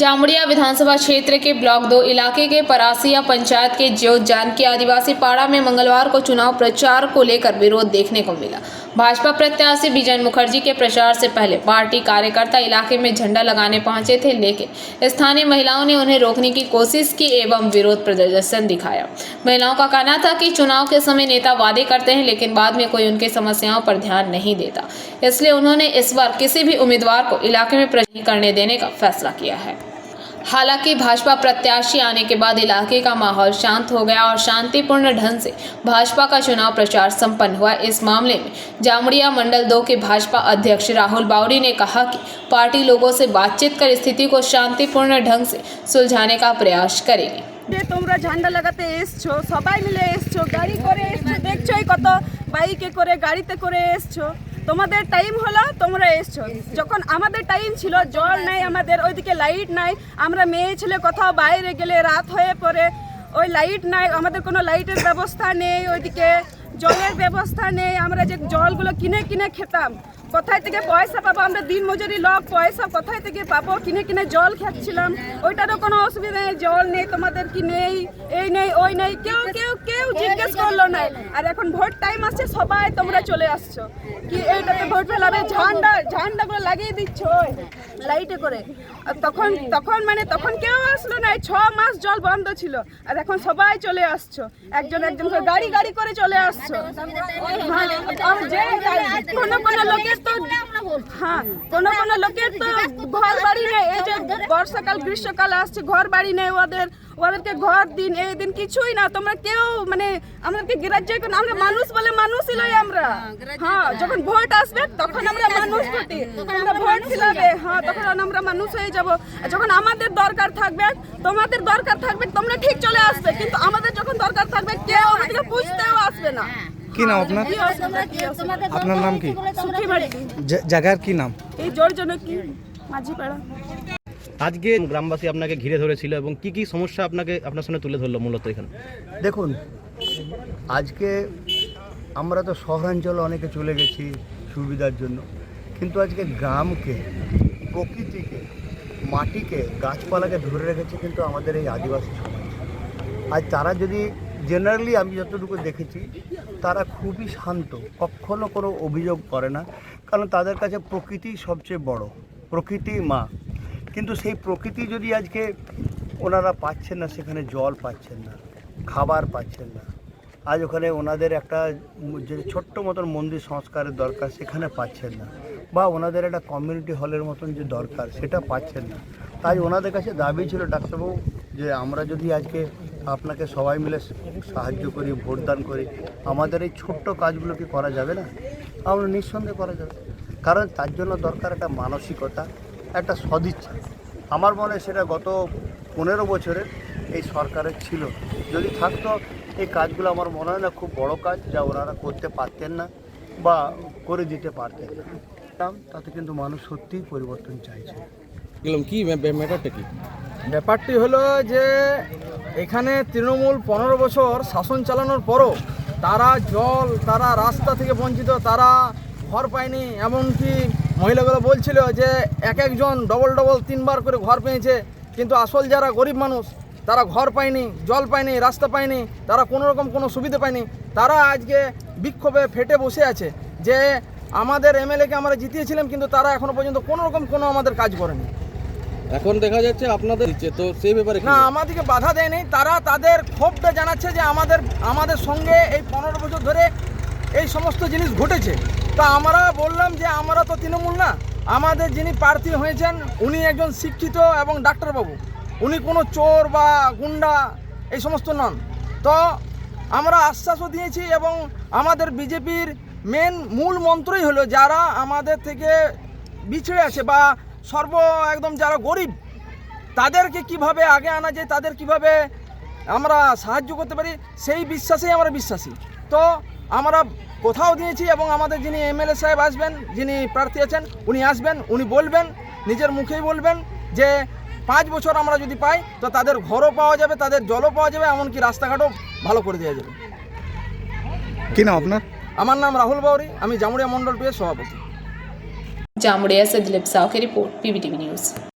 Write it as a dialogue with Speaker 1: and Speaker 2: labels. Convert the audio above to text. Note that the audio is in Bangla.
Speaker 1: जामुड़िया विधानसभा क्षेत्र के ब्लॉक 2 इलाके के परासिया पंचायत के ज्योत जानकी आदिवासी पाड़ा में मंगलवार को चुनाव प्रचार को लेकर विरोध देखने को मिला। भाजपा प्रत्याशी बिजन मुखर्जी के प्रचार से पहले पार्टी कार्यकर्ता इलाके में झंडा लगाने पहुंचे थे, लेकिन स्थानीय महिलाओं ने उन्हें रोकने की कोशिश की एवं विरोध प्रदर्शन दिखाया। महिलाओं का कहना था कि चुनाव के समय नेता वादे करते हैं, लेकिन बाद में कोई उनकी समस्याओं पर ध्यान नहीं देता, इसलिए उन्होंने इस बार किसी भी उम्मीदवार को इलाके में प्रचार करने देने का फैसला किया है। हालांकि भाजपा प्रत्याशी आने के बाद इलाके का माहौल शांत हो गया और शांतिपूर्ण ढंग से भाजपा का चुनाव प्रचार संपन्न हुआ। इस मामले में जामुड़िया मंडल 2 के भाजपा अध्यक्ष राहुल बावरी ने कहा कि पार्टी लोगों से बातचीत कर स्थिति को शांतिपूर्ण ढंग से सुलझाने का प्रयास करेगी।
Speaker 2: তোমরা ঝান্ডা লাগাতে এসছো, সবাই মিলে এসছো, গাড়ি করে এসছো, দেখছোই কত বাইকে করে গাড়িতে করে এসছো। তোমাদের টাইম হলো, তোমরা এসছো। যখন আমাদের টাইম ছিল, জল নাই, আমাদের ওইদিকে লাইট নাই, আমরা মেয়ে ছেলে কোথাও বাইরে গেলে রাত হয়ে পড়ে, ওই লাইট নাই, আমাদের কোনো লাইটের ব্যবস্থা নেই, ওইদিকে জলের ব্যবস্থা নেই। আমরা যে জলগুলো কিনে কিনে খেতাম, কোথায় থেকে পয়সা পাবো? আমরা দিন মজুরি লোক, পয়সা কোথায় থেকে পাবো? কিনে কিনে জল খাচ্ছিলাম, ওইটারও কোনো অসুবিধা নেই। জল নেই, তোমাদের কি নেই, এই নেই ওই নেই, কেউ কেউ কেউ জিজ্ঞেস করলো না। আর এখন ভোট টাইম আসছে, সবাই তোমরা চলে আসছো কি এইটাতে ভোট ফেলাবে, ঝান্ডাগুলো লাগিয়ে দিচ্ছ লাইটে করে। আর তখন কেউ আসলো না, 6 মাস জল বন্ধ ছিল, আর এখন সবাই চলে আসছো, একজন একজন করে গাড়ি করে চলে আসছো। কোনো লোকের তো কোনো লোকের তো ঘর বাড়ি নেই। এই যে বর্ষাকাল গ্রীষ্মকাল আসছে, ঘর বাড়ি নেই, ওদেরকে ঘর দিন এই দিন কিছুই না। তোমরা কেউ আমাদেরকে গ্রাহ্য করো। আমরা মানুষ বলে মানুষই লই আমরা। যখন ভোট আসবে তখন আমরা মানুষ হতে, আমরা ভোট ফিলাবে, তখন আমরা মানুষ হয়ে যাব। যখন আমাদের দরকার থাকবে, তোমাদের দরকার থাকবে, তোমরা ঠিক চলে আসবে, কিন্তু আমাদের যখন দরকার থাকবে কেউ আমাদেরকে পুছতেও আসবে না।
Speaker 3: কি নাম আপনার? আপনার নাম কি? জায়গার কি নাম?
Speaker 2: এই জোরজনক কি মাঝিপাড়া।
Speaker 4: আজকে গ্রামবাসী আপনাকে ঘিরে ধরেছিল এবং কি কি সমস্যা আপনার সামনে তুলে ধরলো মূলত এখানে?
Speaker 5: দেখুন, আজকে আমরা তো শহরাঞ্চলে অনেকে চলে গেছি সুবিধার জন্য, কিন্তু আজকে গ্রামকে, প্রকৃতিকে, মাটিকে, গাছপালাকে ধরে রেখেছে কিন্তু আমাদের এই আদিবাসী সমাজ। আজ তারা যদি জেনারেলি আমি যতটুকু দেখেছি, তারা খুবই শান্ত, কখনো কোনো অভিযোগ করে না, কারণ তাদের কাছে প্রকৃতি সবচেয়ে বড়, প্রকৃতি মা। কিন্তু সেই প্রকৃতি যদি আজকে ওনারা পাচ্ছেন না, সেখানে জল পাচ্ছেন না, খাবার পাচ্ছেন না, আজ ওখানে ওনাদের একটা যে ছোট্ট মতন মন্দির সংস্কারের দরকার সেখানে পাচ্ছেন না, বা ওনাদের একটা কমিউনিটি হলের মতন যে দরকার সেটা পাচ্ছেন না। তাই ওনাদের কাছে দাবি ছিল, ডাক্তারবাবু, যে আমরা যদি আজকে আপনাকে সবাই মিলে সাহায্য করি, ভোটদান করি, আমাদের এই ছোট্ট কাজগুলো কি করা যাবে না? আমরা নিঃসন্দেহে করা যাবে, কারণ তার জন্য দরকার একটা মানসিকতা, একটা সদিচ্ছা। আমার মনে হয় সেটা গত 15 বছরের এই সরকারের ছিল। যদি থাকতো এই কাজগুলো, আমার মনে হয় না খুব বড় কাজ যা ওনারা করতে পারতেন না বা করে দিতে পারতেন না। তাতে কিন্তু মানুষ সত্যিই পরিবর্তন চাইছে।
Speaker 4: কি ম্যাটারটা কি?
Speaker 3: ব্যাপারটি হলো যে এখানে তৃণমূল 15 বছর শাসন চালানোর পরও তারা রাস্তা থেকে বঞ্চিত, তারা ঘর পায়নি। এমনকি মহিলাগুলো বলছিল যে একজন ডবল 3বার করে ঘর পেয়েছে, কিন্তু আসল যারা গরিব মানুষ তারা ঘর পায়নি, জল পায়নি, রাস্তা পায়নি, তারা কোনো রকম কোনো সুবিধা পায়নি। তারা আজকে বিক্ষোভে ফেটে বসে আছে যে আমাদের এমএলএকে আমরা জিতিয়েছিলাম, কিন্তু তারা এখনো পর্যন্ত কোনো রকম কোনো আমাদের কাজ করেনি।
Speaker 4: এখন দেখা যাচ্ছে আপনাদের দিচ্ছে, তো সেই ব্যাপারে
Speaker 3: না, আমাদেরকে বাধা দেয়নি। তারা তাদের ক্ষোভটা জানাচ্ছে যে আমাদের সঙ্গে এই 15 বছর ধরে এই সমস্ত জিনিস ঘটেছে। তা আমরা বললাম যে আমরা তো তৃণমূল না, আমাদের যিনি প্রার্থী হয়েছেন উনি একজন শিক্ষিত এবং ডাক্তারবাবু, উনি কোনো চোর বা গুন্ডা এই সমস্ত নন। তো আমরা আশ্বাসও দিয়েছি, এবং আমাদের বিজেপির মূল মন্ত্রই হলো যারা আমাদের থেকে বিছড়ে আছে বা একদম যারা গরিব, তাদেরকে কিভাবে আগে আনা যায়, তাদের কিভাবে আমরা সাহায্য করতে পারি, সেই বিশ্বাসেই আমরা বিশ্বাসী। তো আমরা কোথাও দিয়েছি, এবং আমাদের যিনি এমএলএ সাহেব আসবেন, যিনি প্রার্থী আছেন উনি আসবেন, উনি বলবেন, নিজের মুখেই বলবেন যে 5 বছর আমরা যদি পাই তো তাদের ঘরও পাওয়া যাবে, তাদের জলও পাওয়া যাবে, এমনকি রাস্তাঘাটও ভালো করে দেওয়া যাবে। কি নাম আপনার?
Speaker 6: আমার নাম রাহুল বাউরি, আমি জামুড়িয়া মন্ডল 2 এর সভাপতি।
Speaker 1: जामुड़िया से दिलीप साव की रिपोर्ट, पीबीटीवी न्यूज़।